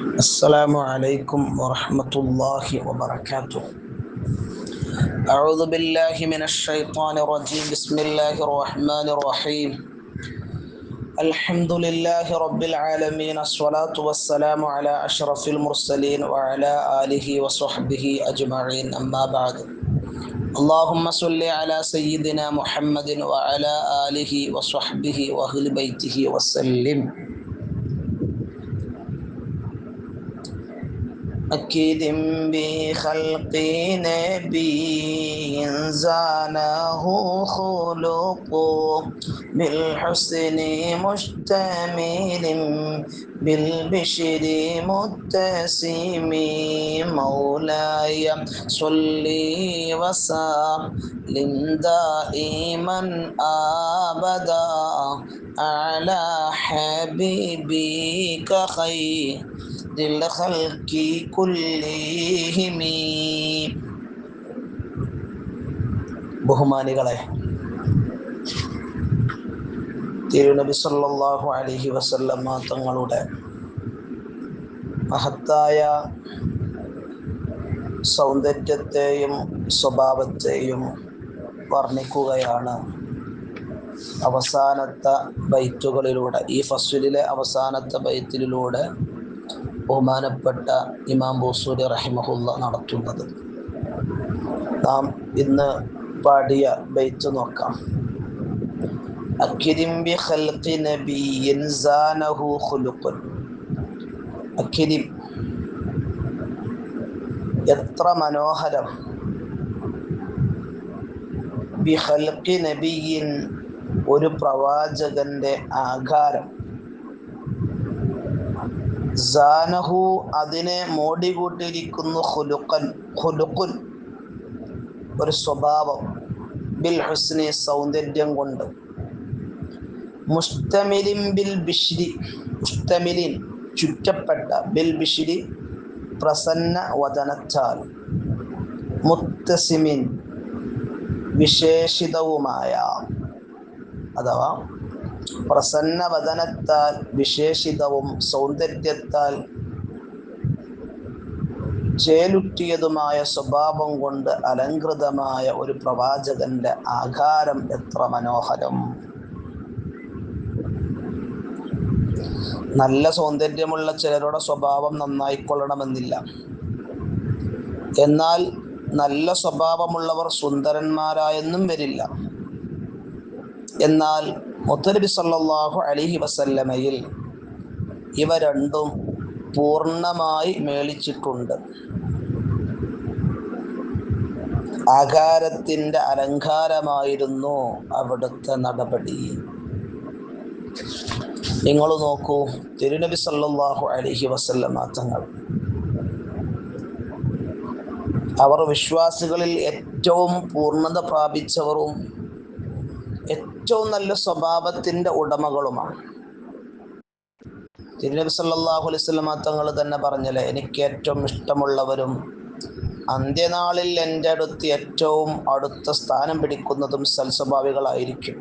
السلام عليكم ورحمة الله وبركاته. أعوذ بالله من الشيطان الرجيم. بسم الله الرحمن الرحيم. الحمد لله رب العالمين. الصلاة والسلام على أشرف المرسلين وعلى آله وصحبه أجمعين. أما بعد. اللهم صل على سيدنا محمد وعلى آله وصحبه وأهل بيته وسلم. أكيد بخلق نبي زانه خلق بالحسن مشتمل بالبشر متسم مولاي صل وسلم دائما أبدا على حبيبك خير للخلق كلهم. ബഹുമാനികളെ, തിരുനബി സല്ലല്ലാഹു അലൈഹി വസല്ലമ തങ്ങളുടെ മഹത്തായ സൗന്ദര്യത്തെയും സ്വഭാവത്തെയും വർണ്ണിക്കുകയാണ് അവസാനത്തെ ബൈത്തുകളിലൂടെ, ഈ ഫസ്ലിലെ അവസാനത്തെ ബൈത്തിലൂടെ ബഹുമാനപ്പെട്ട ഇമാം ബൂസൂരി റഹിമഹുല്ല നടത്തുന്നത്. നാം ഇന്ന് പാടിയ ബൈത്ത് നോക്കാം. അക്രിം ബി ഖൽഖി നബിയ്യിൻ സാനഹു ഖുലുഖുൻ. അക്രിം, എത്ര മനോഹരം. ബി ഖൽഖി നബിയ്യിൻ, ഒരു പ്രവാചകന്റെ ആകാരം. സാനഹു, അതിനെ മോടികൂട്ടിയിരിക്കുന്നു. ഖുലുഖൻ, ഖുലുഖുൻ, ഒരു സ്വഭാവം. ബിൽ ഹുസ്നി, സൗന്ദര്യം കൊണ്ട്. മുസ്തമിലിൻ ബിൽ ബിശ്രി, മുസ്തമിലിൻ, ചുറ്റപ്പെട്ട. ബിൽ ബിശ്രി, പ്രസന്ന വദനത്താൽ. മുത്തസിമിൻ, വിശേഷിതവുമായ, അഥവാ പ്രസന്ന വദനത്താൽ, വിശേഷിതവും സൗന്ദര്യത്താൽ ചേലുറ്റിയതുമായ സ്വഭാവം കൊണ്ട് അലങ്കൃതമായ ഒരു പ്രവാചകന്റെ ആകാരം എത്ര മനോഹരം. നല്ല സൗന്ദര്യമുള്ള ചിലരുടെ സ്വഭാവം നന്നായിക്കൊള്ളണമെന്നില്ല. എന്നാൽ നല്ല സ്വഭാവമുള്ളവർ സുന്ദരന്മാരായെന്നും വരില്ല. എന്നാൽ മുത്തനബി സല്ലല്ലാഹു അലൈഹി വസല്ലമയിൽ ഇവ രണ്ടും പൂർണ്ണമായി മേളിച്ചിട്ടുണ്ട്. ആകാരത്തിൻ്റെ അലങ്കാരമായിരുന്നു അവിടുത്തെ നടപടി. നിങ്ങൾ നോക്കൂ, തിരുനബി സല്ലല്ലാഹു അലൈഹി വസല്ലമ തങ്ങൾ, അവർ വിശ്വാസികളിൽ ഏറ്റവും പൂർണ്ണത പ്രാപിച്ചവരും ഏറ്റവും നല്ല സ്വഭാവത്തിൻ്റെ ഉടമകളുമാണ്. തിരുനബി സല്ലല്ലാഹു അലൈഹി വസല്ലമ തങ്ങൾ തന്നെ പറഞ്ഞല്ലേ, എനിക്ക് ഏറ്റവും ഇഷ്ടമുള്ളവരും അന്ത്യനാളിൽ എൻ്റെ അടുത്ത് ഏറ്റവും അടുത്ത സ്ഥാനം പിടിക്കുന്നതും സൽസ്വഭാവികളായിരിക്കും.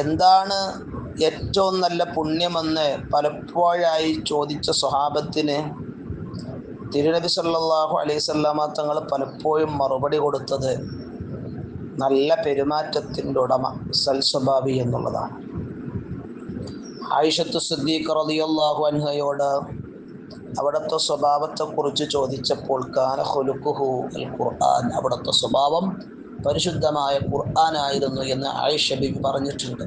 എന്താണ് ഏറ്റവും നല്ല പുണ്യമെന്ന് പലപ്പോഴായി ചോദിച്ച സ്വഹാബത്തിന് തിരുനബി സല്ലല്ലാഹു അലൈഹി വസല്ലമ തങ്ങൾ പലപ്പോഴും മറുപടി കൊടുത്തത് നല്ല പെരുമാറ്റത്തിൻ്റെ ഉടമ, സൽസ്വഭാവി എന്നുള്ളതാണ്. ആയിഷത്തു സിദ്ദീഖ റളിയല്ലാഹു അൻഹയോട് അവിടുത്തെ സ്വഭാവത്തെക്കുറിച്ച് ചോദിച്ചപ്പോൾ കാന ഖുലുഖുഹു അൽ ഖുർആൻ, അവിടുത്തെ സ്വഭാവം പരിശുദ്ധമായ ഖുർആനായിരുന്നു എന്ന് ആയിഷ ബിബി പറഞ്ഞിട്ടുണ്ട്.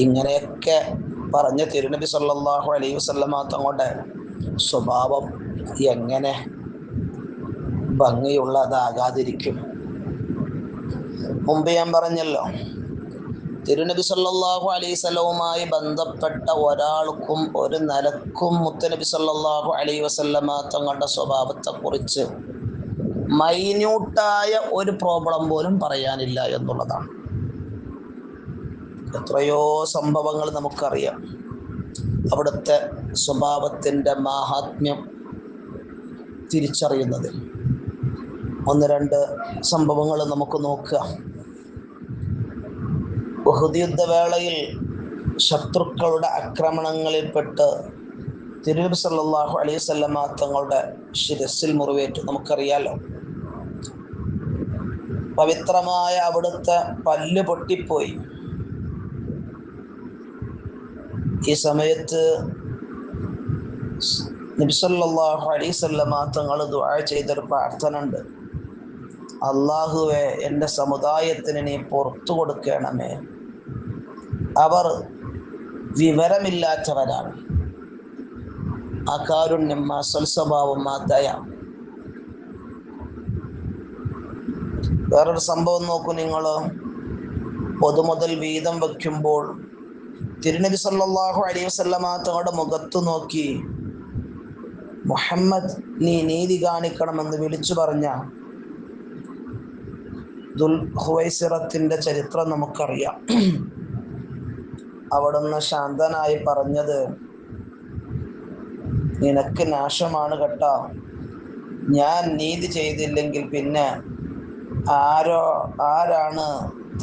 ഇങ്ങനെയൊക്കെ പറഞ്ഞ തിരുനബി സല്ലല്ലാഹു അലൈഹി വസല്ലമ തങ്ങളുടെ സ്വഭാവം എങ്ങനെ ഭംഗിയുള്ളതാകാതിരിക്കും? മുമ്പ് ഞാൻ പറഞ്ഞല്ലോ, തിരുനബി സല്ലല്ലാഹു അലൈഹി വസല്ലമയുമായി ബന്ധപ്പെട്ട ഒരാൾക്കും ഒരു നിലക്കും മുത്തനബി സല്ലല്ലാഹു അലൈഹി വസല്ലമ തങ്ങളുടെ സ്വഭാവത്തെക്കുറിച്ച് മൈന്യൂട്ടായ ഒരു പ്രോബ്ലം പോലും പറയാനില്ല എന്നുള്ളതാണ്. എത്രയോ സംഭവങ്ങൾ നമുക്കറിയാം അവിടുത്തെ സ്വഭാവത്തിൻ്റെ മാഹാത്മ്യം തിരിച്ചറിയുന്നത്. ഒന്ന് രണ്ട് സംഭവങ്ങൾ നമുക്ക് നോക്കുക. ഉഹുദ് യുദ്ധവേളയിൽ ശത്രുക്കളുടെ ആക്രമണങ്ങളിൽപ്പെട്ട് തിരുനബി സല്ലല്ലാഹു അലൈഹി വസല്ലമ തങ്ങളുടെ ശിരസിൽ മുറിവേറ്റു. നമുക്കറിയാലോ, പവിത്രമായ അവിടുത്തെ പല്ല് പൊട്ടിപ്പോയി. ഈ സമയത്ത് നബി സല്ലല്ലാഹു അലൈഹി വസല്ലമ തങ്ങൾ ദുആ ചെയ്തൊരു പ്രാർത്ഥന ഉണ്ട്. അല്ലാഹുവേ, എൻ്റെ സമുദായത്തിന് നീ പുറത്തു കൊടുക്കണമേ, അവർ വിവരമില്ലാത്തവരാണ്. ആ കാരുണ്യം, ആ സൽസ്വഭാവം, ആ ദയ. വേറൊരു സംഭവം നോക്കൂ നിങ്ങൾ. പൊതുമുതൽ വീതം വയ്ക്കുമ്പോൾ തിരുനബി സല്ലല്ലാഹു അലൈഹി വസല്ലമ തങ്ങളുടെ മുഖത്തു നോക്കി മുഹമ്മദ്, നീ നീതി കാണിക്കണമെന്ന് വിളിച്ചു പറഞ്ഞ ദുൽഖുവൈസിറത്തിന്റെ ചരിത്രം നമുക്കറിയാം. അവിടുന്ന് ശാന്തനായി പറഞ്ഞത്, നിനക്ക് നാശമാണ് കേട്ടോ, ഞാൻ നീതി ചെയ്തില്ലെങ്കിൽ പിന്നെ ആരാണ്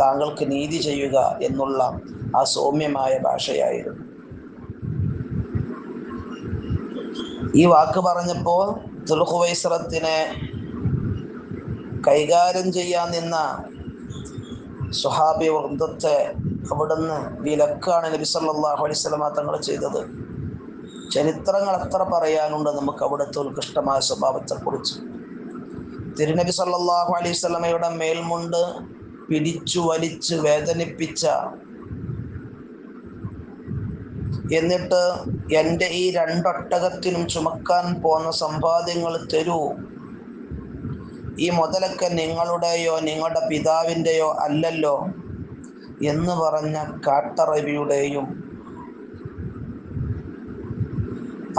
താങ്കൾക്ക് നീതി ചെയ്യുക എന്നുള്ള ആ സൗമ്യമായ ഭാഷയായിരുന്നു. ഈ വാക്ക് പറഞ്ഞപ്പോൾ ദുൽഖുവൈസിറത്തിനെ കൈകാര്യം ചെയ്യാൻ നിന്ന സ്വഹാബി വൃന്ദത്തെ അവിടുന്ന് വിലക്കാണ് നബി സല്ലല്ലാഹു അലൈഹി വസല്ലമ തങ്ങൾ ചെയ്തത്. ചരിത്രങ്ങൾ എത്ര പറയാനുണ്ട് നമുക്ക് അവിടുത്തെ ഉത്കൃഷ്ടമായ സ്വഭാവത്തെക്കുറിച്ച്. തിരുനബി സല്ലല്ലാഹു അലൈഹി വസല്ലമയുടെ മേൽമുണ്ട് പിടിച്ചു വലിച്ച് വേദനിപ്പിച്ച, എന്നിട്ട് എൻ്റെ ഈ രണ്ടൊട്ടകത്തിനും ചുമക്കാൻ പോന്ന സമ്പാദ്യങ്ങൾ തരൂ, ഈ മുതലൊക്കെ നിങ്ങളുടെയോ നിങ്ങളുടെ പിതാവിൻ്റെയോ അല്ലല്ലോ എന്ന് പറഞ്ഞ കാട്ടറബിയുടെയും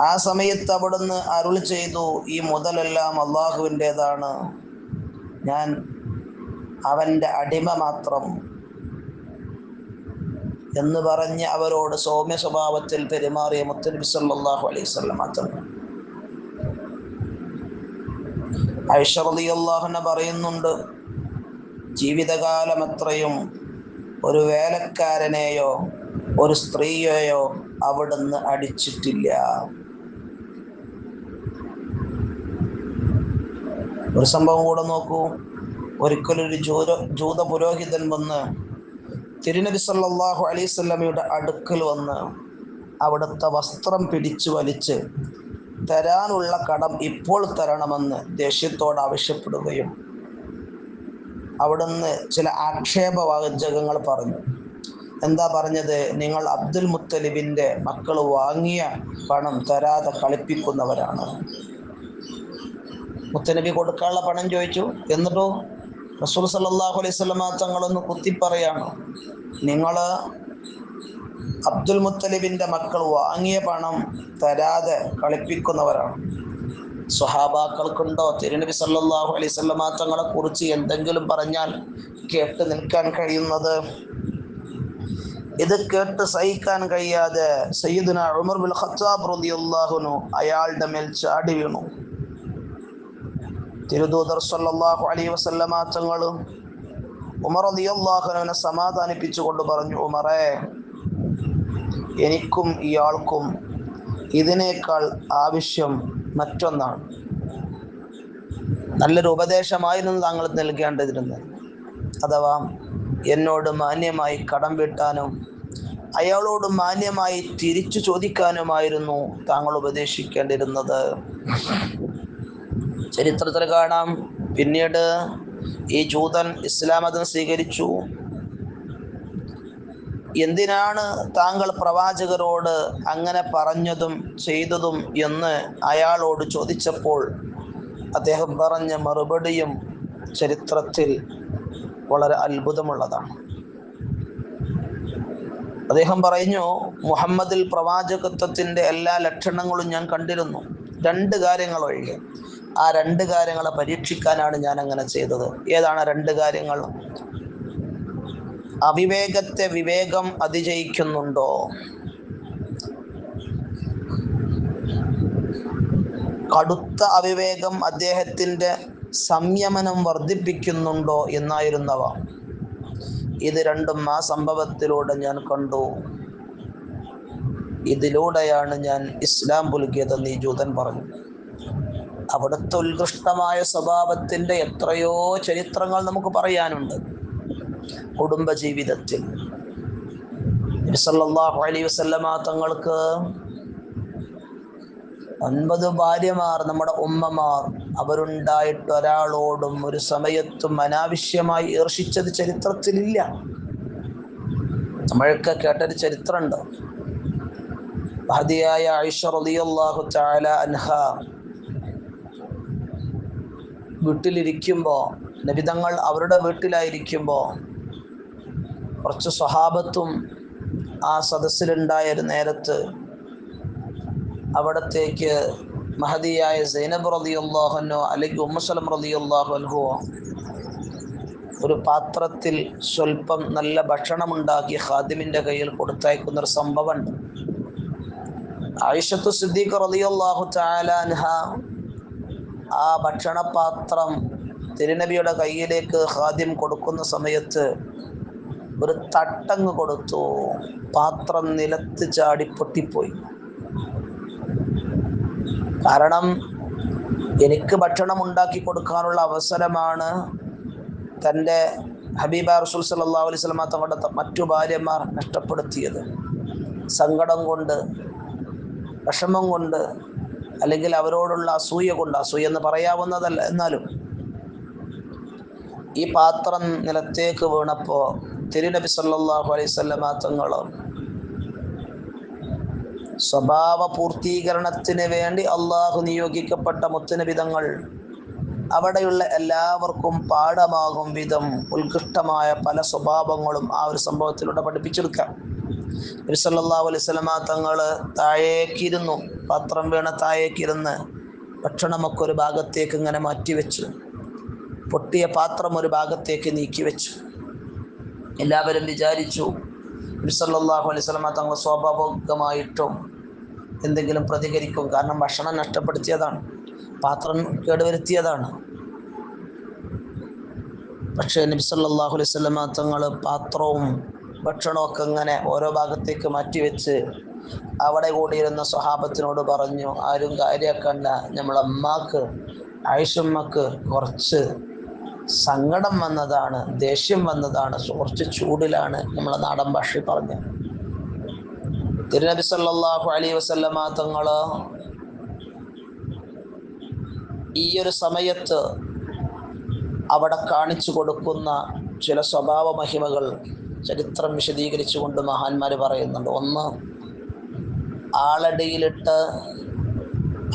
ആ സമയത്ത് അവിടുന്ന് അരുൾ ചെയ്തു, ഈ മുതലെല്ലാം അള്ളാഹുവിൻ്റെതാണ്, ഞാൻ അവൻ്റെ അടിമ മാത്രം എന്ന് പറഞ്ഞ് അവരോട് സൗമ്യ സ്വഭാവത്തിൽ പെരുമാറിയ മുത്തുനബി സല്ലല്ലാഹു അലൈഹി വസല്ലമ തങ്ങൾ. ആയിഷ റളിയല്ലാഹു അൻഹ പറയുന്നുണ്ട്, ജീവിതകാലം അത്രയും ഒരു വേലക്കാരനെയോ ഒരു സ്ത്രീയെയോ അവിടുന്ന് അടിച്ചിട്ടില്ല. ഒരു സംഭവം കൂടെ നോക്കൂ. ഒരിക്കലൊരു ജൂത പുരോഹിതൻ വന്ന് തിരുനബി സല്ലല്ലാഹു അലൈഹി വസല്ലമയുടെ അടുക്കൽ വന്ന് അവിടുത്തെ വസ്ത്രം പിടിച്ചു വലിച്ച് തരാനുള്ള കടം ഇപ്പോൾ തരണമെന്ന് ദേഷ്യത്തോട് ആവശ്യപ്പെടുകയും അവിടുന്ന് ചില ആക്ഷേപവാചകങ്ങൾ പറഞ്ഞു. എന്താ പറഞ്ഞത്? നിങ്ങൾ അബ്ദുൽ മുത്തലിബിൻ്റെ മക്കൾ വാങ്ങിയ പണം തരാതെ കളിപ്പിക്കുന്നവരാണ്. മുത്തനബി കൊടുക്കാനുള്ള പണം ചോദിച്ചു. എന്നിട്ടോ റസൂൽ സല്ലല്ലാഹു അലൈഹി വസല്ലമ തങ്ങളൊന്ന് കുത്തിപ്പറയാണ്, നിങ്ങൾ അബ്ദുൽ മുത്തലിബിൻ്റെ മക്കൾ വാങ്ങിയ പണം തരാതെ കളിപ്പിക്കുന്നവരാണ്. സ്വഹാബാക്കൾക്കുണ്ടോ തിരുനബി സല്ലല്ലാഹു അലൈഹി വസല്ലമ തങ്ങളെ കുറിച്ച് എന്തെങ്കിലും പറഞ്ഞാൽ കേട്ട് നിൽക്കാൻ കഴിയുന്നത്? ഇത് കേട്ട് സഹിക്കാൻ കഴിയാതെ സയ്യിദുന ഉമർ ബിൻ ഖത്താബ് റളിയല്ലാഹു അൻഹു അയാളുടെ മേൽ ചാടി വീണു. തിരുദൂതർ സല്ലല്ലാഹു അലൈഹി വസല്ലമ തങ്ങൾ ഉമർ റളിയല്ലാഹു അൻഹുവിനെ സമാധാനിപ്പിച്ചുകൊണ്ട് പറഞ്ഞു, ഉമറേ, എനിക്കും ഇയാൾക്കും ഇതിനേക്കാൾ ആവശ്യം മറ്റൊന്നാണ്. നല്ലൊരു ഉപദേശമായിരുന്നു താങ്കൾ നൽകേണ്ടതിരുന്നത്. അഥവാ എന്നോട് മാന്യമായി കടം വീട്ടാനും അയാളോട് മാന്യമായി തിരിച്ചു ചോദിക്കാനുമായിരുന്നു താങ്കൾ ഉപദേശിക്കേണ്ടിരുന്നത്. ചരിത്രത്തിൽ കാണാം, പിന്നീട് ഈ ജൂതൻ ഇസ്ലാം മതം സ്വീകരിച്ചു. എന്തിനാണ് താങ്കൾ പ്രവാചകരോട് അങ്ങനെ പറഞ്ഞതും ചെയ്തതും എന്ന് അയാളോട് ചോദിച്ചപ്പോൾ അദ്ദേഹം പറഞ്ഞ മറുപടിയും ചരിത്രത്തിൽ വളരെ അത്ഭുതമുള്ളതാണ്. അദ്ദേഹം പറഞ്ഞു, മുഹമ്മദിൽ പ്രവാചകത്വത്തിൻ്റെ എല്ലാ ലക്ഷണങ്ങളും ഞാൻ കണ്ടിരുന്നു, 2 കാര്യങ്ങൾ ഒഴികെ. ആ 2 കാര്യങ്ങളെ പരീക്ഷിക്കാനാണ് ഞാൻ അങ്ങനെ ചെയ്തത്. ഏതാണ് 2 കാര്യങ്ങൾ? അവിവേകത്തെ വിവേകം അതിജയിക്കുന്നുണ്ടോ? കടുത്ത അവിവേകം അദ്ദേഹത്തിൻ്റെ സംയമനം വർദ്ധിപ്പിക്കുന്നുണ്ടോ എന്നായിരുന്നവ. ഇത് രണ്ടും ആ സംഭവത്തിലൂടെ ഞാൻ കണ്ടു. ഇതിലൂടെയാണ് ഞാൻ ഇസ്ലാം പുൽകിയതെന്ന് ഈ ജൂതൻ പറഞ്ഞു. അവിടുത്തെ ഉത്കൃഷ്ടമായ സ്വഭാവത്തിൻ്റെ എത്രയോ ചരിത്രങ്ങൾ നമുക്ക് പറയാനുണ്ട്. കുടുംബജീവിതത്തിൽ നബി സല്ലല്ലാഹു അലൈഹി വസല്ലമ തങ്ങൾക്ക് 9 ഭാര്യമാർ, നമ്മുടെ ഉമ്മമാർ, അവരുണ്ടായിട്ട് ഒരാളോടും ഒരു സമയത്തും അനാവശ്യമായി ഈർഷിച്ചത് ചരിത്രത്തിലില്ല. നമ്മളൊക്കെ കേട്ടൊരു ചരിത്രമുണ്ട്. മഹദിയായ ആയിഷ റളിയല്ലാഹു തആല അൻഹ വീട്ടിലിരിക്കുമ്പോൾ, നബിതങ്ങൾ അവരുടെ വീട്ടിലായിരിക്കുമ്പോൾ കുറച്ച് സ്വഹാബത്തും ആ സദസ്സിലുണ്ടായ ഒരു നേരത്ത് അവിടത്തേക്ക് മഹദിയായ സൈനബ് റളിയല്ലാഹു അൻഹ അല്ലെങ്കിൽ ഉമ്മു സലമ റളിയല്ലാഹു അൻഹ ഒരു പാത്രത്തിൽ സ്വല്പം നല്ല ഭക്ഷണമുണ്ടാക്കി ഖാദിമിൻ്റെ കയ്യിൽ കൊടുത്തയക്കുന്നൊരു സംഭവമുണ്ട്. ആയിഷത്തു സിദ്ദീഖ റളിയല്ലാഹു തആല അൻഹ ആ ഭക്ഷണപാത്രം തിരുനബിയുടെ കയ്യിലേക്ക് ഖാദിം കൊടുക്കുന്ന സമയത്ത് ഒരു തട്ടങ്ങ് കൊടുത്തു. പാത്രം നിലത്ത് ചാടി പൊട്ടിപ്പോയി. കാരണം എനിക്ക് ഭക്ഷണം ഉണ്ടാക്കി കൊടുക്കാനുള്ള അവസരമാണ് തൻ്റെ ഹബീബ റസൂൽ സല്ലല്ലാഹു അലൈഹി വസല്ലം തങ്ങളുടെ മറ്റു ഭാര്യമാർ നഷ്ടപ്പെടുത്തിയത്. സങ്കടം കൊണ്ട്, വിഷമം കൊണ്ട്, അല്ലെങ്കിൽ അവരോടുള്ള അസൂയ കൊണ്ട്, അസൂയ എന്ന് പറയാവുന്നതല്ല, എന്നാലും ഈ പാത്രം നിലത്തേക്ക് വീണപ്പോൾ തിരുനബി സല്ലല്ലാഹു അലൈഹി വസല്ലം തങ്ങൾ സ്വഭാവ പൂർത്തീകരണത്തിന് വേണ്ടി അള്ളാഹു നിയോഗിക്കപ്പെട്ട മുത്തുനബി തങ്ങൾ അവിടെയുള്ള എല്ലാവർക്കും പാഠമാകും വിധം ഉത്കൃഷ്ടമായ പല സ്വഭാവങ്ങളും ആ ഒരു സംഭവത്തിലൂടെ പഠിപ്പിച്ചെടുക്കാം. നബി സല്ലല്ലാഹു അലൈഹി വസല്ലം തങ്ങൾ താഴേക്കിരുന്നു, പാത്രം വീണ താഴേക്കിരുന്ന് ഭക്ഷണമൊക്കെ ഒരു ഭാഗത്തേക്ക് ഇങ്ങനെ മാറ്റിവെച്ചു. പൊട്ടിയ പാത്രം ഒരു ഭാഗത്തേക്ക് നീക്കിവെച്ചു. എല്ലാവരും വിചാരിച്ചു നബി സല്ലല്ലാഹു അലൈഹി വസല്ലം തങ്ങൾ സ്വാഭാവികമായിട്ടും എന്തെങ്കിലും പ്രതികരിക്കും. കാരണം ഭക്ഷണം നഷ്ടപ്പെടുത്തിയതാണ്, പാത്രം കേടുവരുത്തിയതാണ്. പക്ഷേ നബി സല്ലല്ലാഹു അലൈഹി വസല്ലം തങ്ങൾ പാത്രവും ഭക്ഷണവും ഒക്കെ ഇങ്ങനെ ഓരോ ഭാഗത്തേക്ക് മാറ്റിവെച്ച് അവിടെ കൂടിയിരുന്ന സ്വഹാബത്തിനോട് പറഞ്ഞു, ആരും കാര്യമാക്കണ്ട, നമ്മളമ്മക്ക് ആയിഷമ്മക്ക് കുറച്ച് സങ്കടം വന്നതാണ്, ദേഷ്യം വന്നതാണ്, കുറച്ച് ചൂടിലാണ്, നമ്മളെ നാടൻ ഭാഷയിൽ പറഞ്ഞു. തിരുനബി സല്ലല്ലാഹു അലൈഹി വസല്ലം തങ്ങൾ ഈ ഒരു സമയത്ത് അവിടെ കാണിച്ചു കൊടുക്കുന്ന ചില സ്വഭാവ മഹിമകൾ ചരിത്രം വിശദീകരിച്ചുകൊണ്ട് മഹാന്മാർ പറയുന്നുണ്ട്. ഒന്ന്, ആളടിയിലിട്ട്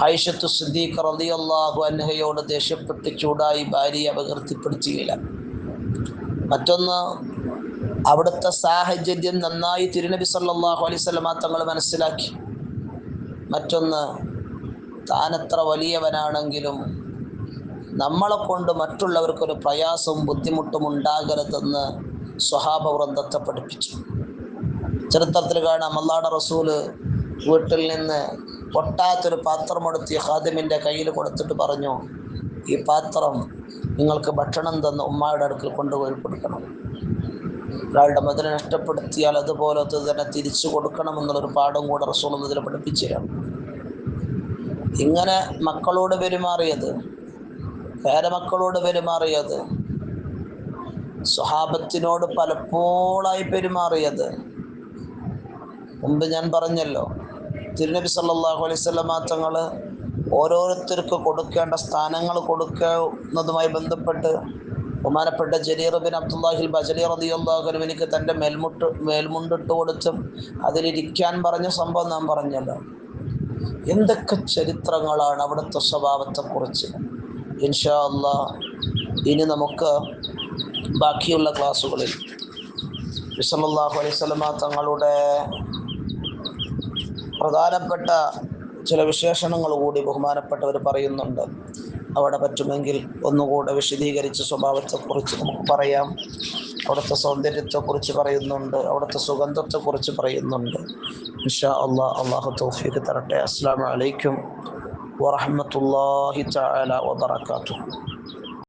ആയിഷത്തു സിദ്ദീഖ റളിയല്ലാഹു അൻഹയോട് ദേഷ്യപ്പെട്ട് ചൂടായി ഭാര്യയെ അപകീർത്തിപ്പെടുത്തിയില്ല. മറ്റൊന്ന്, അവിടുത്തെ സാഹചര്യം നന്നായി തിരുനബി സല്ലല്ലാഹു അലൈഹി വസല്ലം തങ്ങൾ മനസ്സിലാക്കി. മറ്റൊന്ന്, താനെത്ര വലിയവനാണെങ്കിലും നമ്മളെ കൊണ്ട് മറ്റുള്ളവർക്കൊരു പ്രയാസവും ബുദ്ധിമുട്ടും ഉണ്ടാകരുതെന്ന് സ്വഹാബ വൃന്ദത്തെ പഠിപ്പിച്ചു. ചരിത്രത്തിൽ കാണാം, അല്ലാഹുവിൻ്റെ റസൂല് വീട്ടിൽ നിന്ന് പൊട്ടാത്തൊരു പാത്രം എടുത്ത് ഖാദിമിൻ്റെ കയ്യിൽ കൊടുത്തിട്ട് പറഞ്ഞു, ഈ പാത്രം നിങ്ങൾക്ക് ഭക്ഷണം തന്ന് ഉമ്മായുടെ അടുക്കൽ കൊണ്ടുപോയി കൊടുക്കണം. ഒരാളുടെ മുതൽ നഷ്ടപ്പെടുത്തിയാൽ അതുപോലത്തെ തന്നെ തിരിച്ചു കൊടുക്കണമെന്നുള്ളൊരു പാഠം കൂടെ റസൂൽ ഇതിൽ പഠിപ്പിച്ചു തരാം. ഇങ്ങനെ മക്കളോട് പെരുമാറിയത്, പേരമക്കളോട് പെരുമാറിയത്, സ്വഹാബത്തിനോട് പലപ്പോഴായി പെരുമാറിയത്, മുമ്പ് ഞാൻ പറഞ്ഞല്ലോ, തിരുനബി സല്ലല്ലാഹു അലൈഹി വസല്ലം തങ്ങൾ ഓരോരുത്തർക്ക് കൊടുക്കേണ്ട സ്ഥാനങ്ങൾ കൊടുക്കുന്നതുമായി ബന്ധപ്പെട്ട് ബഹുമാനപ്പെട്ട ജരീർ ബിൻ അബ്ദുല്ലാഹിൽ ബജലി റളിയല്ലാഹു അൻഹു എനിക്ക് തൻ്റെ മേൽമുണ്ടിട്ട് കൊടുത്തും അതിലിരിക്കാൻ പറഞ്ഞ സംഭവം നാം പറഞ്ഞല്ലോ. എന്തൊക്കെ ചരിത്രങ്ങളാണ് അവിടുത്തെ സ്വഭാവത്തെക്കുറിച്ച്. ഇൻഷാ അല്ലാഹ് ഇനി നമുക്ക് ബാക്കിയുള്ള ക്ലാസ്സുകളിൽ സല്ലല്ലാഹു അലൈഹി വസല്ലം തങ്ങളുടെ പ്രധാനപ്പെട്ട ചില വിശേഷണങ്ങൾ കൂടി ബഹുമാനപ്പെട്ടവർ പറയുന്നുണ്ട്. അവിടെ പറ്റുമെങ്കിൽ ഒന്നുകൂടെ വിശദീകരിച്ച സ്വഭാവത്തെക്കുറിച്ച് നമുക്ക് പറയാം. അവിടുത്തെ സൗന്ദര്യത്തെക്കുറിച്ച് പറയുന്നുണ്ട്, അവിടുത്തെ സുഗന്ധത്തെക്കുറിച്ച് പറയുന്നുണ്ട്. ഇൻഷാ അല്ലാഹ് അല്ലാഹു തൗഫീഖ് തരട്ടെ. അസ്സലാമു അലൈക്കും വറഹ്മത്തുള്ളാഹി തആല വബറകാതുഹു.